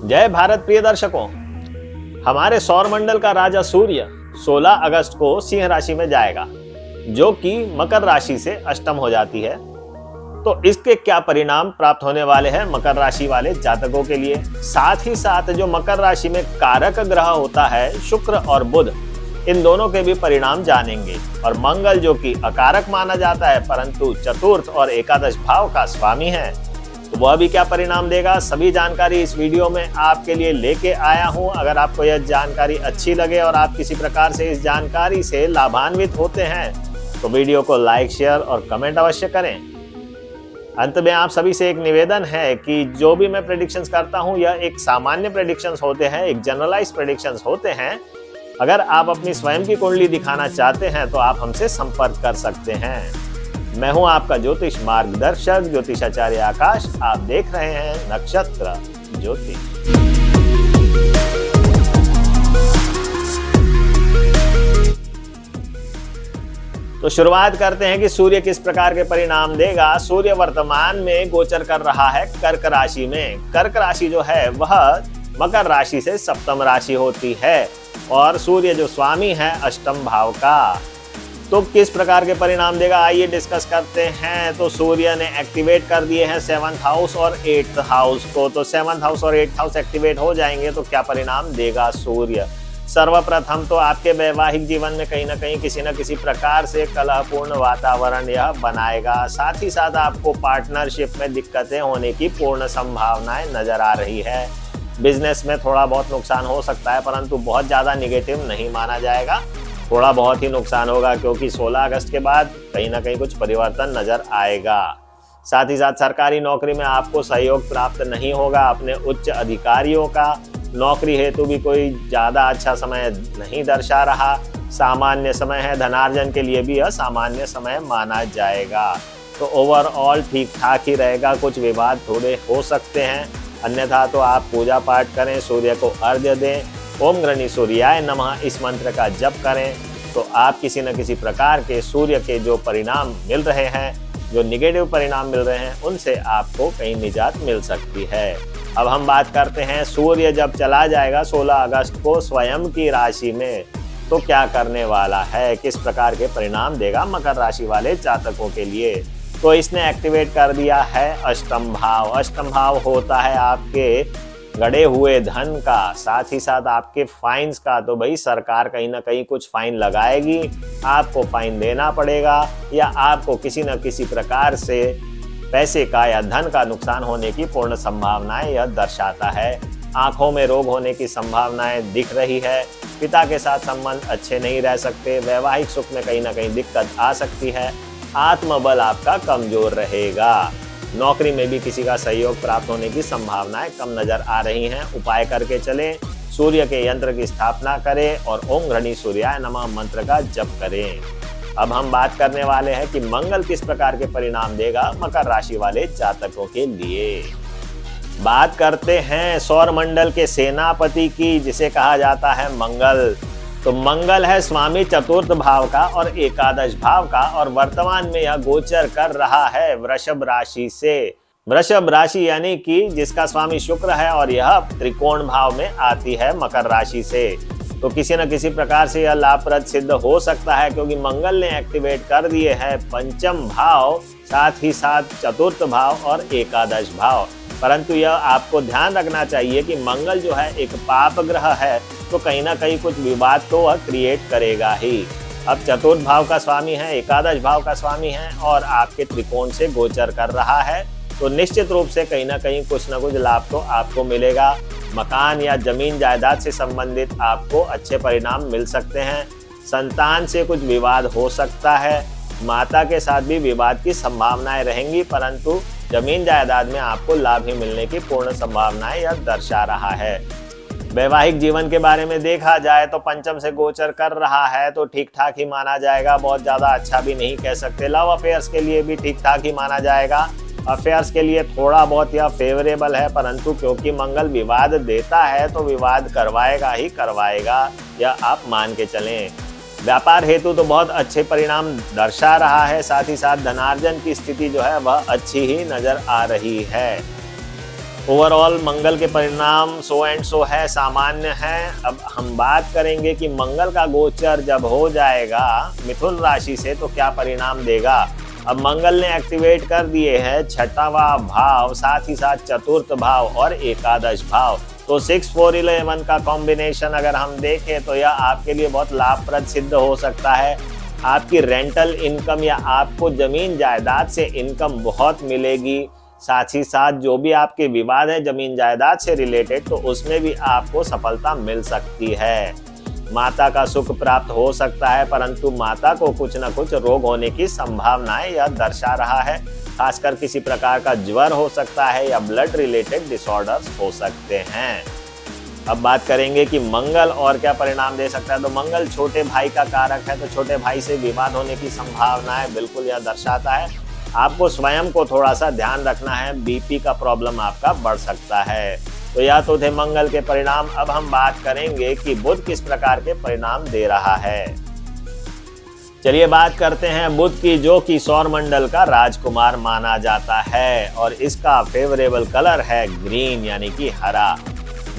जय भारत प्रिय दर्शकों, हमारे सौर मंडल का राजा सूर्य 16 अगस्त को सिंह राशि में जाएगा, जो कि मकर राशि से अष्टम हो जाती है। तो इसके क्या परिणाम प्राप्त होने वाले हैं मकर राशि वाले जातकों के लिए। साथ ही साथ जो मकर राशि में कारक ग्रह होता है शुक्र और बुध, इन दोनों के भी परिणाम जानेंगे। और मंगल जो कि अकारक माना जाता है परंतु चतुर्थ और एकादश भाव का स्वामी है, तो वह भी क्या परिणाम देगा, सभी जानकारी इस वीडियो में आपके लिए लेके आया हूं। अगर आपको यह जानकारी अच्छी लगे और आप किसी प्रकार से इस जानकारी से लाभान्वित होते हैं तो वीडियो को लाइक, शेयर और कमेंट अवश्य करें। अंत में आप सभी से एक निवेदन है कि जो भी मैं प्रेडिक्शंस करता हूं यह एक सामान्य प्रेडिक्शंस होते हैं, एक जनरलाइज प्रेडिक्शंस होते हैं। अगर आप अपनी स्वयं की कुंडली दिखाना चाहते हैं तो आप हमसे संपर्क कर सकते हैं। मैं हूं आपका ज्योतिष मार्गदर्शक ज्योतिषाचार्य आकाश। आप देख रहे हैं नक्षत्र ज्योतिष। तो शुरुआत करते हैं कि सूर्य किस प्रकार के परिणाम देगा। सूर्य वर्तमान में गोचर कर रहा है कर्क राशि में। कर्क राशि जो है वह मकर राशि से सप्तम राशि होती है और सूर्य जो स्वामी है अष्टम भाव का। तो किस प्रकार के परिणाम देगा, आइए डिस्कस करते हैं। तो सूर्य ने एक्टिवेट कर दिए हैं 7th हाउस और 8th हाउस को। तो 7th हाउस और 8th हाउस एक्टिवेट हो जाएंगे तो क्या परिणाम देगा सूर्य। सर्वप्रथम तो आपके वैवाहिक जीवन में कहीं ना कहीं किसी न किसी प्रकार से कलहपूर्ण वातावरण यह बनाएगा। साथ ही साथ आपको पार्टनरशिप में दिक्कतें होने की पूर्ण संभावनाएं नजर आ रही है। बिजनेस में थोड़ा बहुत नुकसान हो सकता है परंतु बहुत ज़्यादा निगेटिव नहीं माना जाएगा। थोड़ा बहुत ही नुकसान होगा क्योंकि 16 अगस्त के बाद कहीं ना कहीं कुछ परिवर्तन नजर आएगा। साथ ही साथ सरकारी नौकरी में आपको सहयोग प्राप्त नहीं होगा अपने उच्च अधिकारियों का। नौकरी हेतु भी कोई ज़्यादा अच्छा समय नहीं दर्शा रहा, सामान्य समय है। धनार्जन के लिए भी यह सामान्य समय माना जाएगा। तो ओवरऑल ठीक ठाक ही रहेगा। कुछ विवाद थोड़े हो सकते हैं, अन्यथा तो आप पूजा पाठ करें, सूर्य को अर्घ्य दें, ओम गृणी सूर्याय नमः इस मंत्र का जप करें तो आप किसी न किसी प्रकार के सूर्य के जो परिणाम मिल रहे हैं, जो निगेटिव परिणाम मिल रहे हैं, उनसे आपको कहीं निजात मिल सकती है। अब हम बात करते हैं सूर्य जब चला जाएगा 16 अगस्त को स्वयं की राशि में तो क्या करने वाला है, किस प्रकार के परिणाम देगा मकर राशि वाले जातकों के लिए। तो इसने एक्टिवेट कर दिया है अष्टम भाव। अष्टम भाव होता है आपके गड़े हुए धन का, साथ ही साथ आपके फाइन्स का। तो भाई सरकार कहीं ना कहीं कुछ फाइन लगाएगी, आपको फाइन देना पड़ेगा या आपको किसी न किसी प्रकार से पैसे का या धन का नुकसान होने की पूर्ण संभावनाएं यह दर्शाता है। आंखों में रोग होने की संभावनाएं दिख रही है। पिता के साथ संबंध अच्छे नहीं रह सकते। वैवाहिक सुख में कहीं ना कहीं दिक्कत आ सकती है। आत्मबल आपका कमजोर रहेगा। नौकरी में भी किसी का सहयोग प्राप्त होने की संभावनाएं कम नजर आ रही हैं। उपाय करके चलें, सूर्य के यंत्र की स्थापना करें और ओम गृणी सूर्याय नमः मंत्र का जप करें। अब हम बात करने वाले हैं कि मंगल किस प्रकार के परिणाम देगा मकर राशि वाले जातकों के लिए। बात करते हैं सौर मंडल के सेनापति की, जिसे कहा जाता है मंगल। तो मंगल है स्वामी चतुर्थ भाव का और एकादश भाव का और वर्तमान में यह गोचर कर रहा है वृषभ राशि से। वृषभ राशि यानी कि जिसका स्वामी शुक्र है और यह त्रिकोण भाव में आती है मकर राशि से। तो किसी न किसी प्रकार से यह लाभप्रद सिद्ध हो सकता है क्योंकि मंगल ने एक्टिवेट कर दिए हैं पंचम भाव, साथ ही साथ चतुर्थ भाव और एकादश भाव। परंतु यह आपको ध्यान रखना चाहिए कि मंगल जो है एक पाप ग्रह है, तो कहीं ना कहीं कुछ विवाद तो वह क्रिएट करेगा ही। अब चतुर्थ भाव का स्वामी है, एकादश भाव का स्वामी है और आपके त्रिकोण से गोचर कर रहा है, तो निश्चित रूप से कहीं ना कहीं कुछ ना कुछ लाभ तो आपको मिलेगा। मकान या जमीन जायदाद से संबंधित आपको अच्छे परिणाम मिल सकते हैं। संतान से कुछ विवाद हो सकता है। माता के साथ भी विवाद की संभावनाएं रहेंगी परंतु जमीन जायदाद में आपको लाभ ही मिलने की पूर्ण संभावनाएं यह दर्शा रहा है। वैवाहिक जीवन के बारे में देखा जाए तो पंचम से गोचर कर रहा है तो ठीक ठाक ही माना जाएगा, बहुत ज़्यादा अच्छा भी नहीं कह सकते। लव अफेयर्स के लिए भी ठीक ठाक ही माना जाएगा। अफेयर्स के लिए थोड़ा बहुत यह फेवरेबल है परंतु क्योंकि मंगल विवाद देता है तो विवाद करवाएगा ही करवाएगा, यह आप मान के चलें। व्यापार हेतु तो बहुत अच्छे परिणाम दर्शा रहा है। साथ ही साथ धनार्जन की स्थिति जो है वह अच्छी ही नजर आ रही है। ओवरऑल मंगल के परिणाम सो एंड सो है, सामान्य है। अब हम बात करेंगे कि मंगल का गोचर जब हो जाएगा मिथुन राशि से तो क्या परिणाम देगा। अब मंगल ने एक्टिवेट कर दिए हैं छठवां भाव, साथ ही साथ चतुर्थ भाव और एकादश भाव। तो 6-4-11 का कॉम्बिनेशन अगर हम देखें तो यह आपके लिए बहुत लाभप्रद सिद्ध हो सकता है। आपकी रेंटल इनकम या आपको जमीन जायदाद से इनकम बहुत मिलेगी। साथ ही साथ जो भी आपके विवाद है जमीन जायदाद से रिलेटेड, तो उसमें भी आपको सफलता मिल सकती है। माता का सुख प्राप्त हो सकता है, परंतु माता को कुछ न कुछ रोग होने की संभावनाएं यह दर्शा रहा है। खासकर किसी प्रकार का ज्वर हो सकता है या ब्लड रिलेटेड डिसऑर्डर्स हो सकते हैं। अब बात करेंगे कि मंगल और क्या परिणाम दे सकता है। तो मंगल छोटे भाई का कारक है, तो छोटे भाई से विवाद होने की संभावनाएं बिल्कुल यह दर्शाता है। आपको स्वयं को थोड़ा सा ध्यान रखना है, बीपी का प्रॉब्लम आपका बढ़ सकता है। तो यह तो थे मंगल के परिणाम। अब हम बात करेंगे कि बुध किस प्रकार के परिणाम दे रहा है। चलिए बात करते हैं बुध की, जो कि सौर मंडल का राजकुमार माना जाता है और इसका फेवरेबल कलर है ग्रीन यानी कि हरा।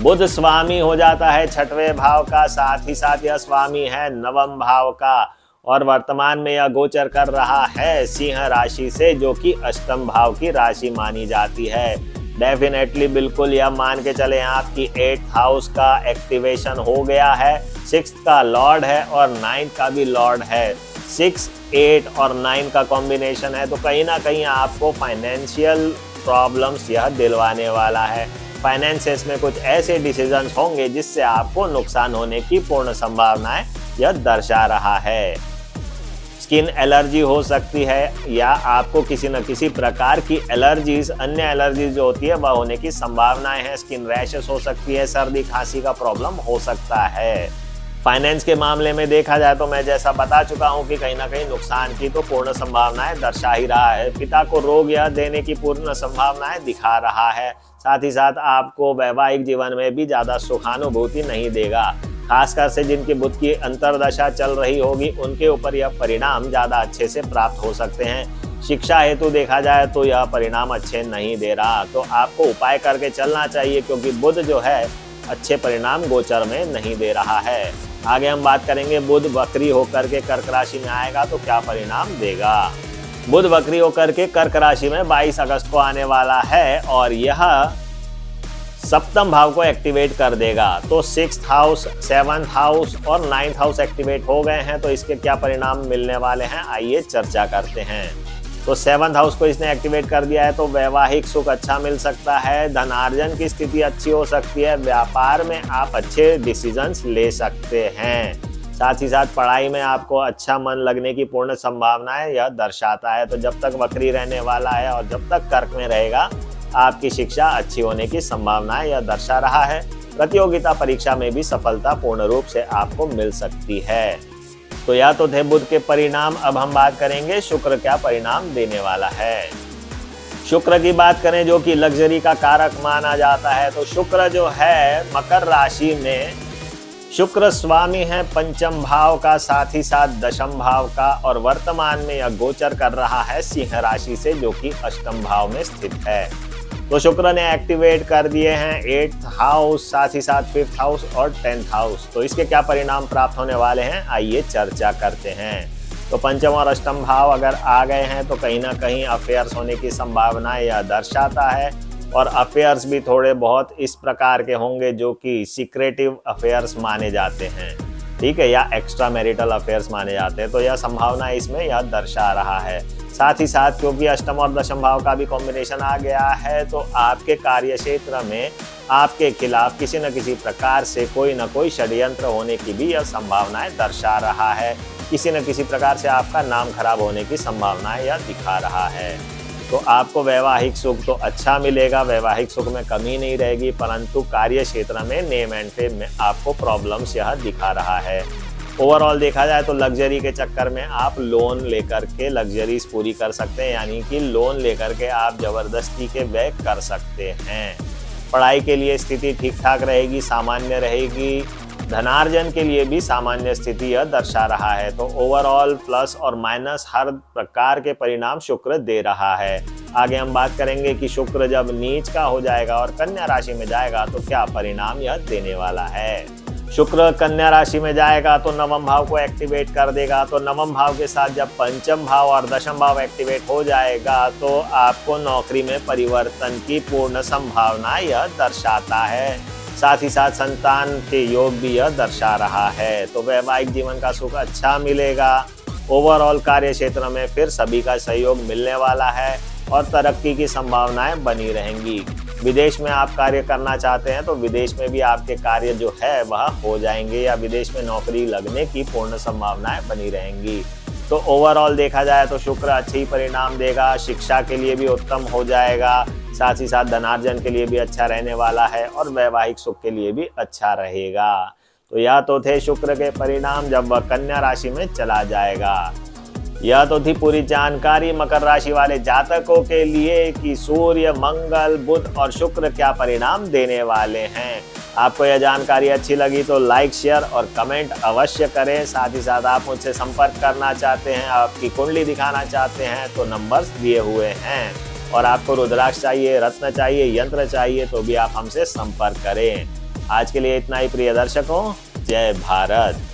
बुध स्वामी हो जाता है छठवें भाव का, साथ ही साथ यह स्वामी है नवम भाव का और वर्तमान में यह गोचर कर रहा है सिंह राशि से, जो कि अष्टम भाव की राशि मानी जाती है। डेफिनेटली बिल्कुल यह मान के चले आपकी 8th हाउस का एक्टिवेशन हो गया है। 6th का लॉर्ड है और 9th का भी लॉर्ड है। 6, 8 और 9 का कॉम्बिनेशन है, तो कहीं ना कहीं आपको फाइनेंशियल प्रॉब्लम्स यह दिलवाने वाला है। फाइनेंसेस में कुछ ऐसे डिसीजंस होंगे जिससे आपको नुकसान होने की पूर्ण संभावनाएं यह दर्शा रहा है। स्किन एलर्जी हो सकती है या आपको किसी न किसी प्रकार की एलर्जीज, अन्य एलर्जीज जो होती है वह होने की संभावनाएं हैं। स्किन रैशेस हो सकती है, सर्दी खांसी का प्रॉब्लम हो सकता है। फाइनेंस के मामले में देखा जाए तो मैं जैसा बता चुका हूं कि कहीं ना कहीं नुकसान की तो पूर्ण संभावनाएं दर्शा ही रहा है। पिता को रोग यह देने की पूर्ण संभावनाएं दिखा रहा है। साथ ही साथ आपको वैवाहिक जीवन में भी ज्यादा सुखानुभूति नहीं देगा। खासकर से जिनकी बुध की अंतर्दशा चल रही होगी उनके ऊपर यह परिणाम ज्यादा अच्छे से प्राप्त हो सकते हैं। शिक्षा हेतु देखा जाए तो यह परिणाम अच्छे नहीं दे रहा, तो आपको उपाय करके चलना चाहिए, क्योंकि बुध जो है अच्छे परिणाम गोचर में नहीं दे रहा है। आगे हम बात करेंगे बुध वक्री होकर के कर्क राशि में आएगा तो क्या परिणाम देगा। बुध वक्री होकर के कर्क राशि में 22 अगस्त को आने वाला है और यह सप्तम भाव को एक्टिवेट कर देगा। तो 6th हाउस, 7th हाउस और 9th हाउस एक्टिवेट हो गए हैं, तो इसके क्या परिणाम मिलने वाले हैं आइए चर्चा करते हैं। तो 7th हाउस को इसने एक्टिवेट कर दिया है, तो वैवाहिक सुख अच्छा मिल सकता है, धनार्जन की स्थिति अच्छी हो सकती है, व्यापार में आप अच्छे डिसीजंस ले सकते हैं। साथ ही साथ पढ़ाई में आपको अच्छा मन लगने की पूर्ण संभावनाएं यह दर्शाता है। तो जब तक वक्री रहने वाला है और जब तक कर्क में रहेगा आपकी शिक्षा अच्छी होने की संभावनाएं यह दर्शा रहा है। प्रतियोगिता परीक्षा में भी सफलता पूर्ण रूप से आपको मिल सकती है। तो यह तो थे बुध के परिणाम। अब हम बात करेंगे शुक्र क्या परिणाम देने वाला है। शुक्र की बात करें जो कि लग्जरी का कारक माना जाता है, तो शुक्र जो है मकर राशि में, शुक्र स्वामी है पंचम भाव का, साथ ही साथ दशम भाव का, और वर्तमान में यह गोचर कर रहा है सिंह राशि से, जो कि अष्टम भाव में स्थित है। तो शुक्र ने एक्टिवेट कर दिए हैं 8th हाउस, साथ ही साथ 5th हाउस और 10th हाउस। तो इसके क्या परिणाम प्राप्त होने वाले हैं आइए चर्चा करते हैं। तो पंचम और अष्टम भाव अगर आ गए हैं तो कहीं ना कहीं अफेयर्स होने की संभावना यह दर्शाता है, और अफेयर्स भी थोड़े बहुत इस प्रकार के होंगे जो कि सीक्रेटिव अफेयर्स माने जाते हैं, ठीक है, या एक्स्ट्रा मैरिटल अफेयर्स माने जाते हैं। तो यह संभावना इसमें यह दर्शा रहा है। साथ ही साथ क्योंकि अष्टम और दशम भाव का भी कॉम्बिनेशन आ गया है, तो आपके कार्य क्षेत्र में आपके खिलाफ किसी न किसी प्रकार से कोई न कोई षड्यंत्र होने की भी यह संभावनाएं दर्शा रहा है। किसी न किसी प्रकार से आपका नाम खराब होने की संभावनाएं यह दिखा रहा है। तो आपको वैवाहिक सुख तो अच्छा मिलेगा, वैवाहिक सुख में कमी नहीं रहेगी, परंतु कार्य क्षेत्र में नेम एंड फेम में आपको प्रॉब्लम्स यह दिखा रहा है। ओवरऑल देखा जाए तो लग्जरी के चक्कर में आप लोन लेकर के लग्जरीज पूरी कर सकते हैं, यानी कि लोन लेकर के आप जबरदस्ती के व्यय कर सकते हैं। पढ़ाई के लिए स्थिति ठीक ठाक रहेगी, सामान्य रहेगी। धनार्जन के लिए भी सामान्य स्थिति यह दर्शा रहा है। तो ओवरऑल प्लस और माइनस हर प्रकार के परिणाम शुक्र दे रहा है। आगे हम बात करेंगे कि शुक्र जब नीच का हो जाएगा और कन्या राशि में जाएगा तो क्या परिणाम यह देने वाला है। शुक्र कन्या राशि में जाएगा तो नवम भाव को एक्टिवेट कर देगा। तो नवम भाव के साथ जब पंचम भाव और दशम भाव एक्टिवेट हो जाएगा तो आपको नौकरी में परिवर्तन की पूर्ण संभावना यह दर्शाता है। साथ ही साथ संतान के योग भी यह दर्शा रहा है। तो वैवाहिक जीवन का सुख अच्छा मिलेगा। ओवरऑल कार्य क्षेत्र में फिर सभी का सहयोग मिलने वाला है और तरक्की की संभावनाएं बनी रहेंगी। विदेश में आप कार्य करना चाहते हैं तो विदेश में भी आपके कार्य जो है वह हो जाएंगे या विदेश में नौकरी लगने की पूर्ण संभावनाएं बनी रहेंगी। तो ओवरऑल देखा जाए तो शुक्र अच्छे ही परिणाम देगा। शिक्षा के लिए भी उत्तम हो जाएगा, साथ ही साथ धनार्जन के लिए भी अच्छा रहने वाला है और वैवाहिक सुख के लिए भी अच्छा रहेगा। तो यह तो थे शुक्र के परिणाम जब वह कन्या राशि में चला जाएगा। यह तो थी पूरी जानकारी मकर राशि वाले जातकों के लिए कि सूर्य, मंगल, बुध और शुक्र क्या परिणाम देने वाले हैं। आपको यह जानकारी अच्छी लगी तो लाइक, शेयर और कमेंट अवश्य करें। साथ ही साथ आप मुझसे संपर्क करना चाहते हैं, आपकी कुंडली दिखाना चाहते हैं तो नंबर्स दिए हुए हैं। और आपको रुद्राक्ष चाहिए, रत्न चाहिए, यंत्र चाहिए तो भी आप हमसे संपर्क करें। आज के लिए इतना ही प्रिय दर्शकों। जय भारत।